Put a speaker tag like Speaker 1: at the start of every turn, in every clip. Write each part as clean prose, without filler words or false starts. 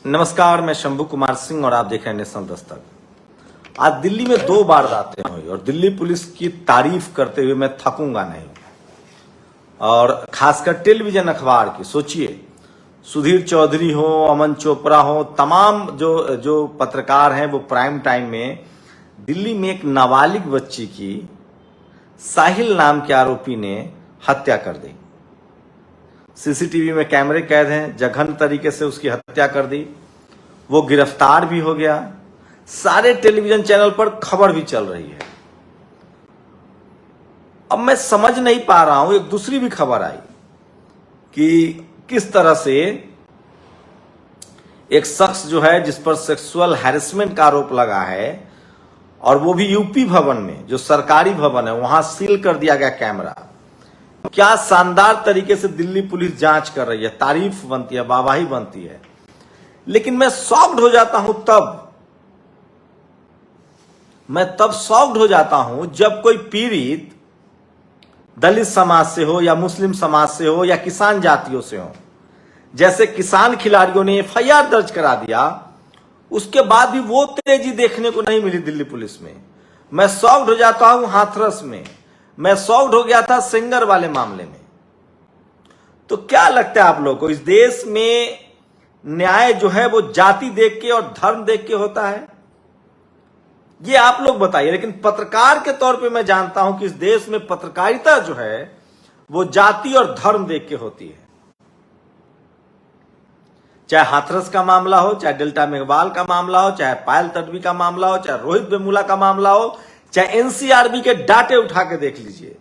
Speaker 1: नमस्कार, मैं शंभू कुमार सिंह और आप देख रहे हैं नेशनल दस्तक। आज दिल्ली में 2 वारदातें हुई और दिल्ली पुलिस की तारीफ करते हुए मैं थकूंगा नहीं, और खासकर टेलीविजन अखबार की। सोचिए, सुधीर चौधरी हो, अमन चोपड़ा हो, तमाम जो पत्रकार हैं वो प्राइम टाइम में दिल्ली में एक नाबालिग बच्ची की साहिल नाम के आरोपी ने हत्या कर दी। सीसीटीवी में कैमरे कैद हैं, जघन्य तरीके से उसकी हत्या कर दी। वो गिरफ्तार भी हो गया, सारे टेलीविजन चैनल पर खबर भी चल रही है। अब मैं समझ नहीं पा रहा हूं, एक दूसरी भी खबर आई कि किस तरह से एक शख्स जो है जिस पर सेक्सुअल हैरेसमेंट का आरोप लगा है, और वो भी यूपी भवन में, जो सरकारी भवन है, वहां सील कर दिया गया कैमरा। क्या शानदार तरीके से दिल्ली पुलिस जांच कर रही है, तारीफ बनती है, वाहवाही बनती है। लेकिन मैं शॉक्ड हो जाता हूं तब शॉक्ड हो जाता हूं जब कोई पीड़ित दलित समाज से हो या मुस्लिम समाज से हो या किसान जातियों से हो। जैसे किसान खिलाड़ियों ने एफआईआर दर्ज करा दिया, उसके बाद भी वो तेजी देखने को नहीं मिली दिल्ली पुलिस में। मैं शॉक्ड हो जाता हूं हाथरस में, मैं शॉक्ड हो गया था सिंगर वाले मामले में। तो क्या लगता है आप लोगों को, इस देश में न्याय जो है वो जाति देख के और धर्म देख के होता है? ये आप लोग बताइए। लेकिन पत्रकार के तौर पे मैं जानता हूं कि इस देश में पत्रकारिता जो है वो जाति और धर्म देख के होती है। चाहे हाथरस का मामला हो, चाहे डेल्टा मेघवाल का मामला हो, चाहे पायल तडवी का मामला हो, चाहे रोहित वेमुला का मामला हो, चाहे एनसीआरबी के डाटे उठा के देख लीजिए।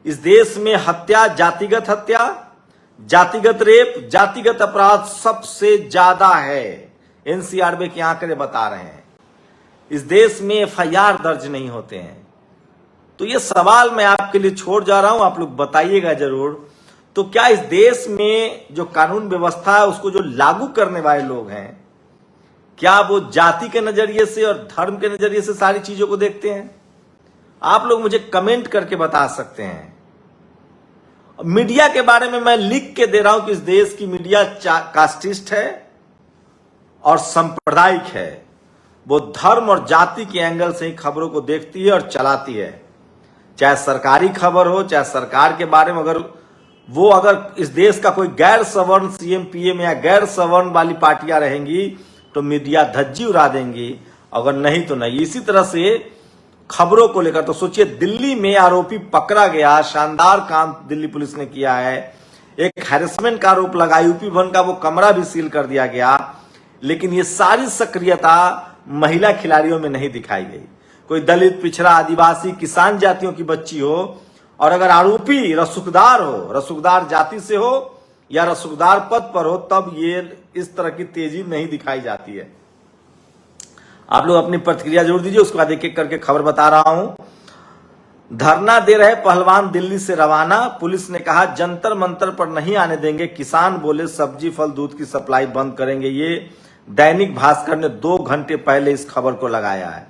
Speaker 1: इस देश में हत्या, जातिगत रेप, जातिगत अपराध सबसे ज्यादा है। एनसीआरबी के आंकड़े बता रहे हैं। इस देश में एफआईआर दर्ज नहीं होते हैं। तो ये सवाल मैं आपके लिए छोड़ जा रहा हूं, आप लोग बताइएगा जरूर। तो क्या इस देश में जो कानून व्यवस्था है उसको जो लागू करने वाले लोग हैं, क्या वो जाति के नजरिए से और धर्म के नजरिए से सारी चीजों को देखते हैं? आप लोग मुझे कमेंट करके बता सकते हैं। मीडिया के बारे में मैं लिख के दे रहा हूं कि इस देश की मीडिया कास्टिस्ट है और सांप्रदायिक है। वो धर्म और जाति के एंगल से ही खबरों को देखती है और चलाती है। चाहे सरकारी खबर हो, चाहे सरकार के बारे में, अगर इस देश का कोई गैर सवर्ण सीएम पीएम या गैर सवर्ण वाली पार्टियां रहेंगी तो मीडिया धज्जी उड़ा देंगी, अगर नहीं तो नहीं। इसी तरह से खबरों को लेकर तो सोचिए, दिल्ली में आरोपी पकड़ा गया, शानदार काम दिल्ली पुलिस ने किया है। एक हैरेसमेंट का आरोप लगा, यूपी भवन का वो कमरा भी सील कर दिया गया। लेकिन ये सारी सक्रियता महिला खिलाड़ियों में नहीं दिखाई गई। कोई दलित, पिछड़ा, आदिवासी, किसान जातियों की बच्ची हो, और अगर आरोपी रसूखदार हो, रसूखदार जाति से हो या रसूखदार पद पर हो, तब ये इस तरह की तेजी नहीं दिखाई जाती है। आप लोग अपनी प्रतिक्रिया जरूर दीजिए, उसके बाद एक एक करके खबर बता रहा हूं। धरना दे रहे पहलवान दिल्ली से रवाना, पुलिस ने कहा जंतर मंतर पर नहीं आने देंगे। किसान बोले सब्जी, फल, दूध की सप्लाई बंद करेंगे। ये दैनिक भास्कर ने 2 घंटे पहले इस खबर को लगाया है।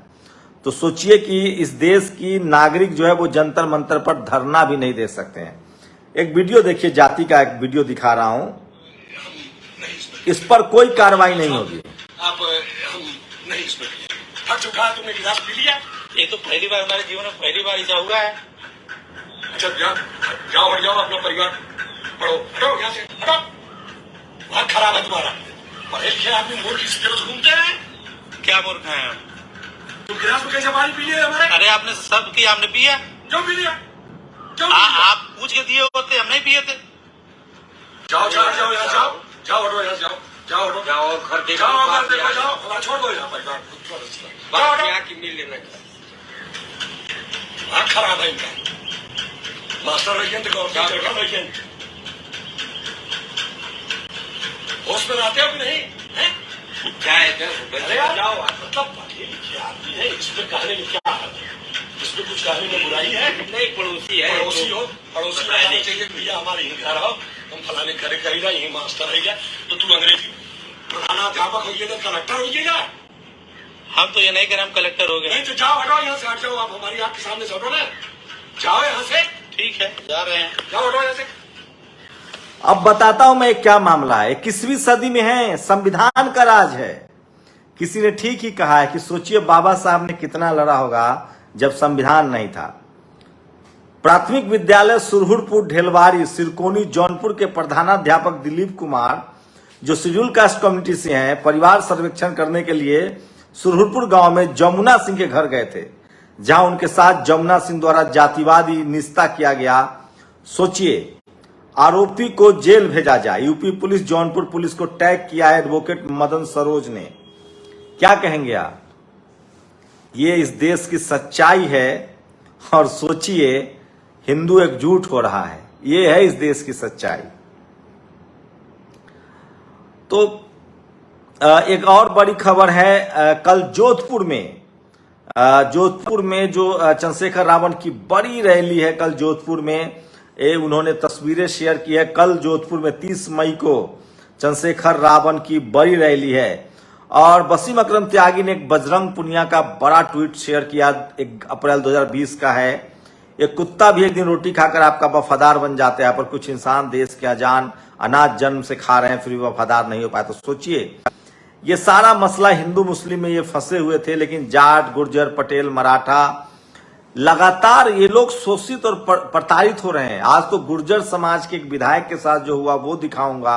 Speaker 1: तो सोचिए कि इस देश की नागरिक जो है वो जंतर मंतर पर धरना भी नहीं दे सकते हैं। एक वीडियो देखिए, जाति का एक वीडियो दिखा रहा हूं। इस पर कोई कार्रवाई नहीं होगी।
Speaker 2: नहीं, इसमें थक चुका है, तुमने गिलास पी लिया। ये तो पहली बार हमारे जीवन में पहली बार ऐसा हुआ है। अच्छा जाओ हट जाओ, अपना परिवार पढ़ो, हटो यहाँ से, हटो। बहुत खराब है तुम्हारा। पढ़े लिखे आदमी मूर्ख इस तरह घूमते हैं। क्या मूर्ख हैं हम? तुम गिलास में कैसे पानी पी लिए हमारे? अरे आपने सब किया, हमने पिया। क्यों पी लिया? आप पूछ के दिए होते, हम नहीं पिए थे। जाओ यहाँ जाओ, हटो यहाँ जाओ, जाओ घर देखो, जाओ छोड़ दो यहाँ पर। मिल लेना खराब है इनका। मास्टर होश में आते हो कि नहीं? क्या है? जाओ, मतलब पढ़े लिखे आदमी है, इसमें कहने में क्या है? इसमें कुछ कहने में बुराई है? नहीं, पड़ोसी है। पड़ोसी हो, पड़ोसी रहना चाहिए। भैया हमारे यही घर हो, हम फलाने घरे करेगा, यही मास्टर है क्या? तो तू अंग्रेजी प्रधानाध्यापक होइएगा, कलेक्टर होइएगा। हम तो ये नहीं करें, हम कलेक्टर हो गए। नहीं तो जाओ, हटो यहाँ से, हट जाओ। आप हमारी आंख के सामने से हटो ना, जाओ यहाँ से। ठीक है, जा रहे हैं, जाओ हटो यहाँ से।
Speaker 1: अब बताता हूं मैं क्या मामला है। 21वीं सदी में है, संविधान का राज है। किसी ने ठीक ही कहा है कि सोचिए बाबा साहब ने कितना लड़ा होगा जब संविधान नहीं था। प्राथमिक विद्यालय सुरहुरपुर ढेलवारी सिरकोनी जौनपुर के प्रधानाध्यापक दिलीप कुमार, जो शेड्यूल कास्ट कम्युनिटी से हैं, परिवार सर्वेक्षण करने के लिए सुरहुरपुर गांव में जमुना सिंह के घर गए थे, जहां उनके साथ जमुना सिंह द्वारा जातिवादी निस्ता किया गया। सोचिए, आरोपी को जेल भेजा जाए। यूपी पुलिस, जौनपुर पुलिस को टैग किया है एडवोकेट मदन सरोज ने। क्या कहेंगे आप? ये इस देश की सच्चाई है। और सोचिए, हिंदू एकजुट हो रहा है। ये है इस देश की सच्चाई। तो एक और बड़ी खबर है, कल जोधपुर में जो चंद्रशेखर रावण की बड़ी रैली है, कल जोधपुर में उन्होंने तस्वीरें शेयर की है। कल जोधपुर में 30 मई को चंद्रशेखर रावण की बड़ी रैली है। और वसीम अकरम त्यागी ने एक बजरंग पुनिया का बड़ा ट्वीट शेयर किया, 1 अप्रैल 2020 का है। एक कुत्ता भी एक दिन रोटी खाकर आपका वफादार बन जाता है, पर कुछ इंसान देश के अजान अनाज जन्म से खा रहे हैं, फिर भी वफादार नहीं हो पाए। तो सोचिए, ये सारा मसला हिंदू मुस्लिम में ये फंसे हुए थे, लेकिन जाट, गुर्जर, पटेल, मराठा, लगातार ये लोग शोषित और प्रताड़ित हो रहे हैं। आज तो गुर्जर समाज के एक विधायक के साथ जो हुआ वो दिखाऊंगा,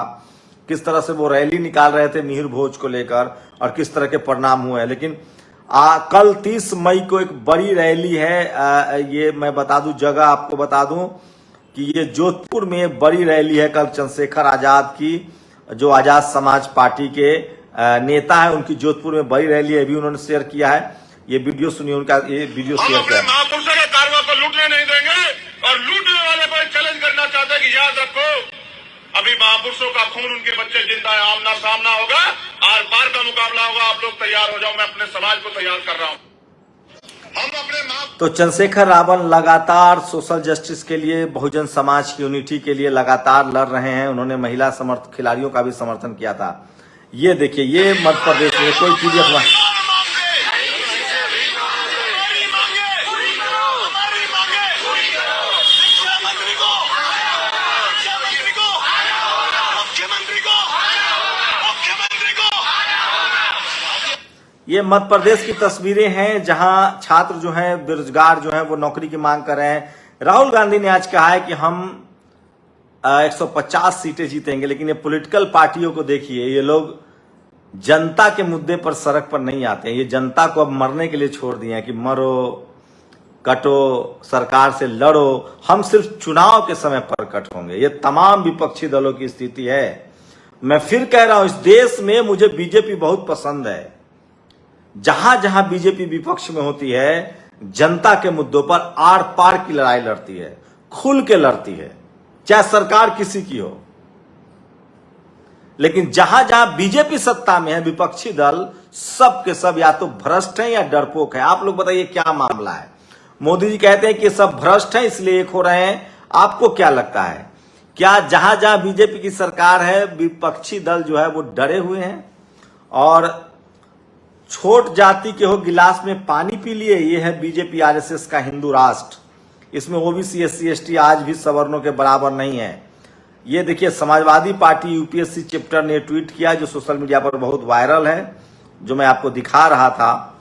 Speaker 1: किस तरह से वो रैली निकाल रहे थे मिहिर भोज को लेकर और किस तरह के परिणाम हुए हैं। लेकिन कल 30 मई को एक बड़ी रैली है। ये मैं बता दूं, जगह आपको बता दूं कि ये जोधपुर में बड़ी रैली है कल चंद्रशेखर आजाद की, जो आजाद समाज पार्टी के नेता है, उनकी जोधपुर में बड़ी रैली है। भी उन्होंने शेयर किया है, ये वीडियो सुनिए उनका, ये वीडियो शेयर किया है।
Speaker 2: महापुरुषों के कारवां को लूटने नहीं देंगे और लूटने वाले पर चैलेंज करना चाहते हैं कि याद रखो, अभी महापुरुषों का खून, उनके बच्चे जिंदा है, आमना सामना होगा, आर पार का मुकाबला होगा। आप लोग तैयार हो जाओ, मैं अपने समाज को तैयार कर रहा हूं। हम अपने
Speaker 1: तो चंद्रशेखर रावण लगातार सोशल जस्टिस के लिए, बहुजन समाज की यूनिटी के लिए लगातार लड़ रहे हैं। उन्होंने महिला खिलाड़ियों का भी समर्थन किया था। ये देखिए, ये मध्य प्रदेश में कोई चीज ये मध्य प्रदेश की तस्वीरें हैं, जहां छात्र जो हैं, बेरोजगार जो हैं, वो नौकरी की मांग कर रहे हैं। राहुल गांधी ने आज कहा है कि हम 150 सीटें जीतेंगे, लेकिन ये पॉलिटिकल पार्टियों को देखिए, ये लोग जनता के मुद्दे पर सड़क पर नहीं आते हैं। ये जनता को अब मरने के लिए छोड़ दिए हैं कि मरो, कटो, सरकार से लड़ो, हम सिर्फ चुनाव के समय पर कट होंगे। ये तमाम विपक्षी दलों की स्थिति है। मैं फिर कह रहा हूं, इस देश में मुझे बीजेपी बहुत पसंद है। जहां जहां बीजेपी विपक्ष में होती है, जनता के मुद्दों पर आर पार की लड़ाई लड़ती है, खुल के लड़ती है, चाहे सरकार किसी की हो। लेकिन जहां जहां बीजेपी सत्ता में है, विपक्षी दल सब के सब या तो भ्रष्ट हैं या डरपोक है। आप लोग बताइए क्या मामला है? मोदी जी कहते हैं कि सब भ्रष्ट हैं इसलिए एक हो रहे हैं। आपको क्या लगता है? क्या जहां जहां बीजेपी की सरकार है, विपक्षी दल जो है वो डरे हुए हैं और छोट जाति के हो गिलास में पानी पी लिए? ये है बीजेपी आरएसएस का हिंदू राष्ट्र। इसमें ओबीसी, एससी, एसटी आज भी सवर्णों के बराबर नहीं है। ये देखिए, समाजवादी पार्टी यूपीएससी चैप्टर ने ट्वीट किया, जो सोशल मीडिया पर बहुत वायरल है, जो मैं आपको दिखा रहा था।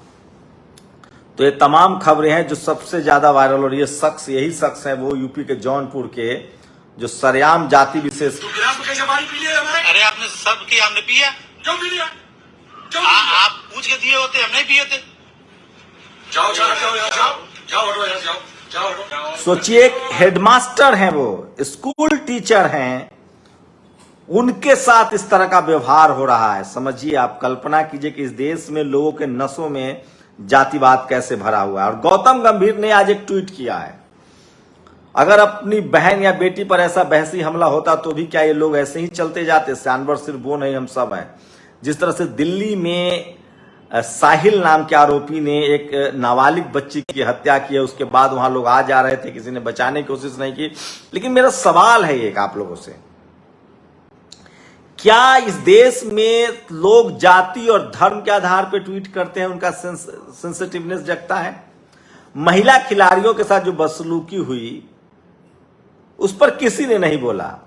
Speaker 1: तो ये तमाम खबरें हैं जो सबसे ज्यादा वायरल, और ये शख्स, यही शख्स है वो यूपी के जौनपुर के, जो सरेआम जाति विशेष।
Speaker 2: अरे आपने सब की, हमने पिया, क्यों पी लिया? आप पूछ के दिए होते, हम नहीं पिए थे। जाओ जाओ जाओ जाओ जाओ हटो यहाँ, जाओ जाओ हटो।
Speaker 1: सोचिए, एक हेडमास्टर हैं, वो स्कूल टीचर हैं, उनके साथ इस तरह का व्यवहार हो रहा है। समझिए, आप कल्पना कीजिए कि इस देश में लोगों के नसों में जातिवाद कैसे भरा हुआ है। और गौतम गंभीर ने आज एक ट्वीट किया है, अगर अपनी बहन या बेटी पर ऐसा बहसी हमला होता तो भी क्या ये लोग ऐसे ही चलते जाते? जानवर सिर्फ वो नहीं, हम सब हैं। जिस तरह से दिल्ली में साहिल नाम के आरोपी ने एक नाबालिग बच्ची की हत्या की है, उसके बाद वहां लोग आ जा रहे थे, किसी ने बचाने की कोशिश नहीं की। लेकिन मेरा सवाल है एक आप लोगों से, क्या इस देश में लोग जाति और धर्म के आधार पर ट्वीट करते हैं? उनका सेंसिटिवनेस जगता है? महिला खिलाड़ियों के साथ जो बदसलूकी हुई उस पर किसी ने नहीं बोला,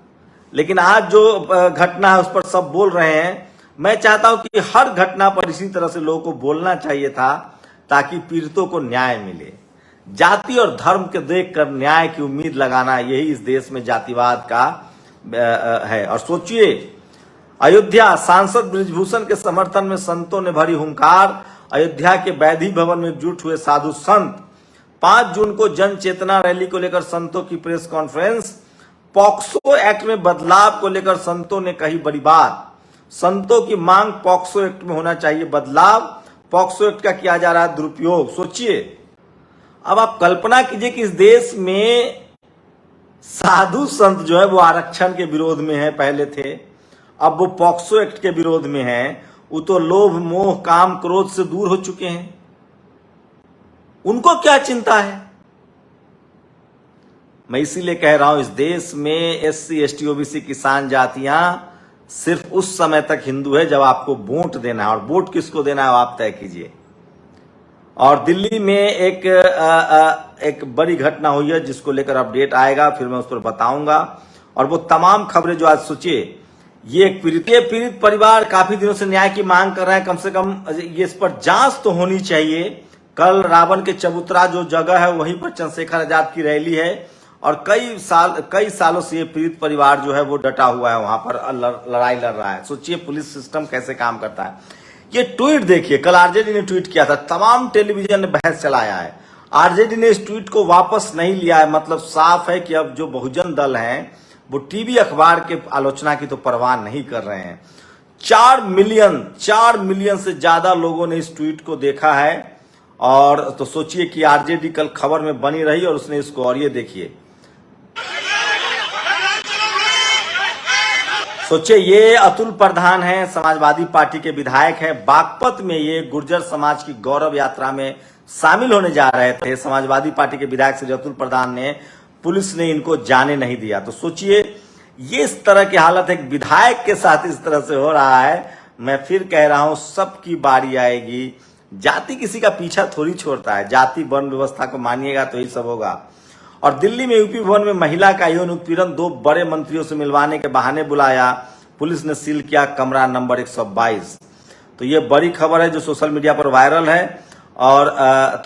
Speaker 1: लेकिन आज जो घटना है उस पर सब बोल रहे हैं। मैं चाहता हूं कि हर घटना पर इसी तरह से लोगों को बोलना चाहिए था ताकि पीड़ितों को न्याय मिले। जाति और धर्म के देखकर न्याय की उम्मीद लगाना यही इस देश में जातिवाद का है। और सोचिए, अयोध्या सांसद ब्रिजभूषण के समर्थन में संतों ने भरी हुंकार। अयोध्या के बैधी भवन में एकजुट हुए साधु संत। 5 जून को जन चेतना रैली को लेकर संतों की प्रेस कॉन्फ्रेंस। पॉक्सो एक्ट में बदलाव को लेकर संतों ने कही बड़ी बात। संतों की मांग, पॉक्सो एक्ट में होना चाहिए बदलाव। पॉक्सो एक्ट का किया जा रहा है दुरुपयोग। सोचिए, अब आप कल्पना कीजिए कि इस देश में साधु संत जो है वो आरक्षण के विरोध में है, पहले थे, अब वो पॉक्सो एक्ट के विरोध में है। वो तो लोभ मोह काम क्रोध से दूर हो चुके हैं। उनको क्या चिंता है? मैं इसीलिए कह रहा हूं, इस देश में SC ST OBC किसान जातियां सिर्फ उस समय तक हिंदू है जब आपको वोट देना है, और वोट किसको देना है आप तय कीजिए। और दिल्ली में एक बड़ी घटना हुई है जिसको लेकर अपडेट आएगा, फिर मैं उस पर बताऊंगा। और वो तमाम खबरें जो आज सोचिए, ये पीड़ित परिवार काफी दिनों से न्याय की मांग कर रहे हैं। कम से कम ये इस पर जांच तो होनी चाहिए। कल रावण के चबूतरा जो जगह है वहीं पर चंद्रशेखर आजाद की रैली है, और कई सालों से ये पीड़ित परिवार जो है वो डटा हुआ है, वहां पर लड़ाई लड़ रहा है। सोचिए पुलिस सिस्टम कैसे काम करता है। ये ट्वीट देखिए, कल आरजेडी ने ट्वीट किया था, तमाम टेलीविजन ने बहस चलाया है। आरजेडी ने इस ट्वीट को वापस नहीं लिया है। मतलब साफ है कि अब जो बहुजन दल हैं वो टीवी अखबार के आलोचना की तो परवाह नहीं कर रहे हैं। 4 मिलियन से ज्यादा लोगों ने इस ट्वीट को देखा है। और तो सोचिए कि आरजेडी कल खबर में बनी रही और उसने इसको, और ये देखिए, सोचिए, ये अतुल प्रधान हैं, समाजवादी पार्टी के विधायक हैं। बागपत में ये गुर्जर समाज की गौरव यात्रा में शामिल होने जा रहे थे। समाजवादी पार्टी के विधायक श्री अतुल प्रधान ने, पुलिस ने इनको जाने नहीं दिया। तो सोचिए, ये इस तरह की हालत एक विधायक के साथ इस तरह से हो रहा है। मैं फिर कह रहा हूं, सबकी बारी आएगी। जाति किसी का पीछा थोड़ी छोड़ता है। जाति वर्ण व्यवस्था को मानिएगा तो ही सब होगा। और दिल्ली में यूपी भवन में महिला का यौन उत्पीड़न, 2 बड़े मंत्रियों से मिलवाने के बहाने बुलाया। पुलिस ने सील किया कमरा नंबर 122। तो ये बड़ी खबर है जो सोशल मीडिया पर वायरल है। और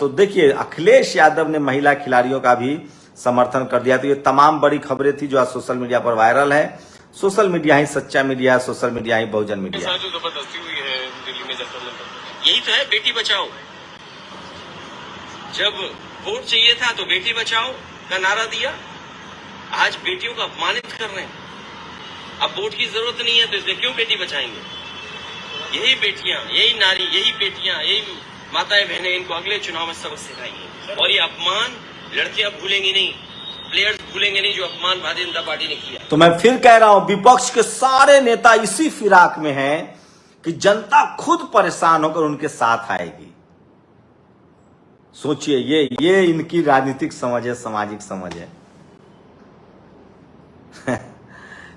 Speaker 1: तो देखिए, अखिलेश यादव ने महिला खिलाड़ियों का भी समर्थन कर दिया। तो ये तमाम बड़ी खबरें थी जो आज सोशल मीडिया पर वायरल है। सोशल मीडिया ही सच्चा मीडिया है, सोशल मीडिया ही बहुजन मीडिया है।
Speaker 2: जो जबरदस्ती हुई है दिल्ली में, यही तो है बेटी बचाओ। जब वोट चाहिए था तो बेटी बचाओ का नारा दिया, आज बेटियों को अपमानित कर रहे हैं। अब वोट की जरूरत नहीं है तो इसलिए क्यों बेटी बचाएंगे? यही बेटियां, यही नारी, यही बेटियां, यही माताएं बहनें इनको अगले चुनाव में सबक सिखाएंगे। और ये अपमान लड़कियां भूलेंगी नहीं, प्लेयर्स भूलेंगे नहीं जो अपमान भारतीय जनता पार्टी ने किया।
Speaker 1: तो मैं फिर कह रहा हूं, विपक्ष के सारे नेता इसी फिराक में हैं कि जनता खुद परेशान होकर उनके साथ आएगी। सोचिए, ये इनकी राजनीतिक समझ है, सामाजिक समझ है।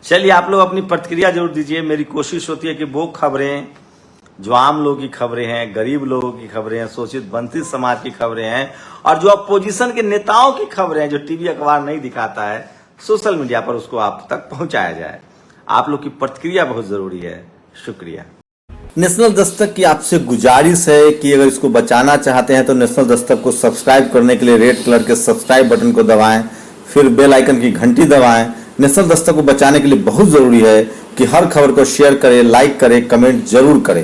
Speaker 1: चलिए, आप लोग अपनी प्रतिक्रिया जरूर दीजिए। मेरी कोशिश होती है कि वो खबरें जो आम लोगों की खबरें हैं, गरीब लोगों की खबरें हैं, शोषित वंचित समाज की खबरें हैं, और जो अपोजिशन के नेताओं की खबरें हैं जो टीवी अखबार नहीं दिखाता है, सोशल मीडिया पर उसको आप तक पहुंचाया जाए। आप लोग की प्रतिक्रिया बहुत जरूरी है। शुक्रिया। नेशनल दस्तक की आपसे गुजारिश है कि अगर इसको बचाना चाहते हैं तो नेशनल दस्तक को सब्सक्राइब करने के लिए रेड कलर के सब्सक्राइब बटन को दबाएं, फिर बेल आइकन की घंटी दबाएं। नेशनल दस्तक को बचाने के लिए बहुत जरूरी है कि हर खबर को शेयर करें, लाइक करें, कमेंट जरूर करें।